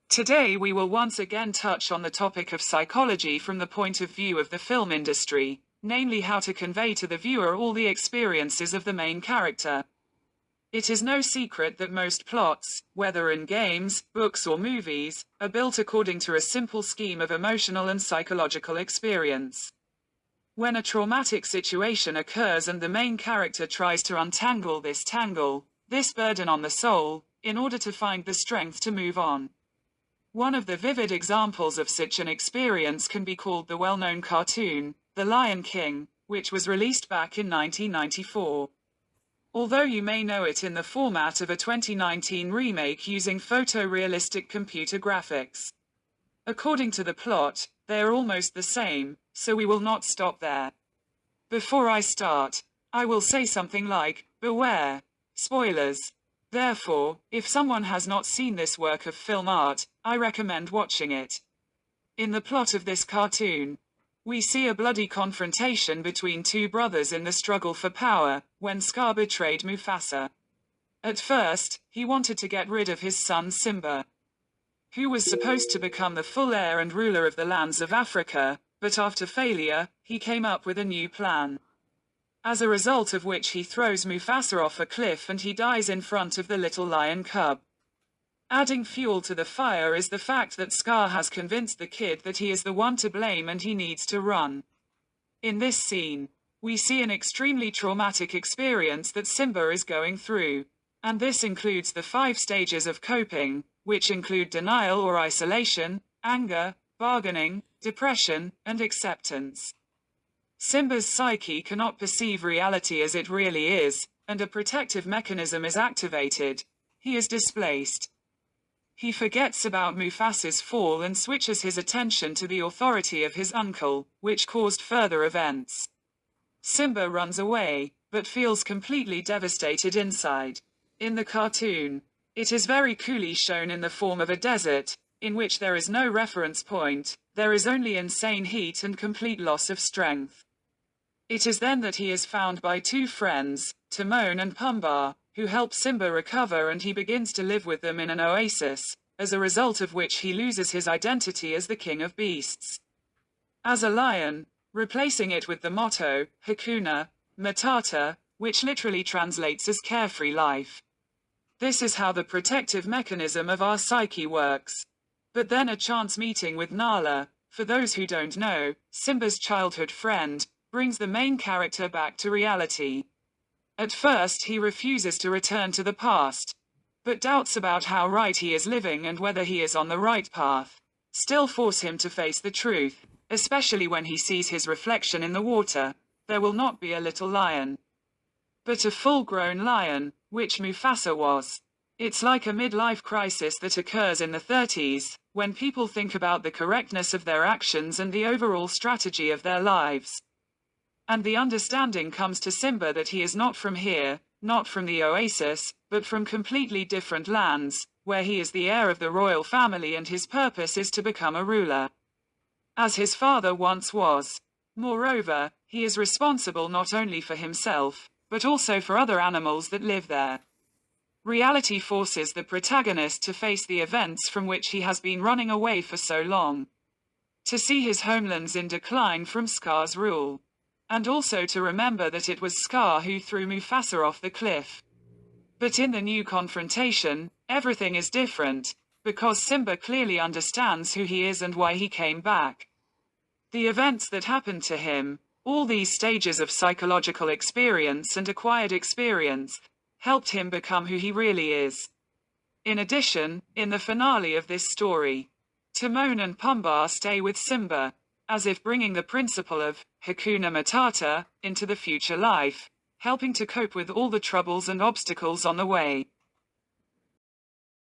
Today we will once again touch on the topic of psychology from the point of view of the film industry, namely how to convey to the viewer all the experiences of the main character. It is no secret that most plots, whether in games, books or movies, are built according to a simple scheme of emotional and psychological experience. When a traumatic situation occurs and the main character tries to untangle this burden on the soul, in order to find the strength to move on. One of the vivid examples of such an experience can be called the well-known cartoon, The Lion King, which was released back in 1994. Although you may know it in the format of a 2019 remake using photorealistic computer graphics. According to the plot, they are almost the same, so we will not stop there. Before I start, I will say something like, beware, spoilers. Therefore, if someone has not seen this work of film art, I recommend watching it. In the plot of this cartoon, we see a bloody confrontation between two brothers in the struggle for power, when Scar betrayed Mufasa. At first, he wanted to get rid of his son Simba, who was supposed to become the full heir and ruler of the lands of Africa, but after failure, he came up with a new plan. As a result of which he throws Mufasa off a cliff and he dies in front of the little lion cub. Adding fuel to the fire is the fact that Scar has convinced the kid that he is the one to blame and he needs to run. In this scene, we see an extremely traumatic experience that Simba is going through, and this includes the 5 stages of coping, which include denial or isolation, anger, bargaining, depression, and acceptance. Simba's psyche cannot perceive reality as it really is, and a protective mechanism is activated. He is displaced. He forgets about Mufasa's fall and switches his attention to the authority of his uncle, which caused further events. Simba runs away, but feels completely devastated inside. In the cartoon, it is very coolly shown in the form of a desert, in which there is no reference point, there is only insane heat and complete loss of strength. It is then that he is found by 2 friends, Timon and Pumbaa, who help Simba recover and he begins to live with them in an oasis, as a result of which he loses his identity as the king of beasts. As a lion, replacing it with the motto, Hakuna Matata, which literally translates as carefree life. This is how the protective mechanism of our psyche works. But then a chance meeting with Nala, for those who don't know, Simba's childhood friend, brings the main character back to reality. At first he refuses to return to the past, but doubts about how right he is living and whether he is on the right path still force him to face the truth, especially when he sees his reflection in the water. There will not be a little lion, but a full-grown lion, which Mufasa was. It's like a midlife crisis that occurs in the 30s, when people think about the correctness of their actions and the overall strategy of their lives. And the understanding comes to Simba that he is not from here, not from the oasis, but from completely different lands, where he is the heir of the royal family and his purpose is to become a ruler, as his father once was. Moreover, he is responsible not only for himself, but also for other animals that live there. Reality forces the protagonist to face the events from which he has been running away for so long, to see his homelands in decline from Scar's rule, and also to remember that it was Scar who threw Mufasa off the cliff. But in the new confrontation, everything is different, because Simba clearly understands who he is and why he came back. The events that happened to him, all these stages of psychological experience and acquired experience, helped him become who he really is. In addition, in the finale of this story, Timon and Pumbaa stay with Simba, as if bringing the principle of Hakuna Matata into the future life, helping to cope with all the troubles and obstacles on the way.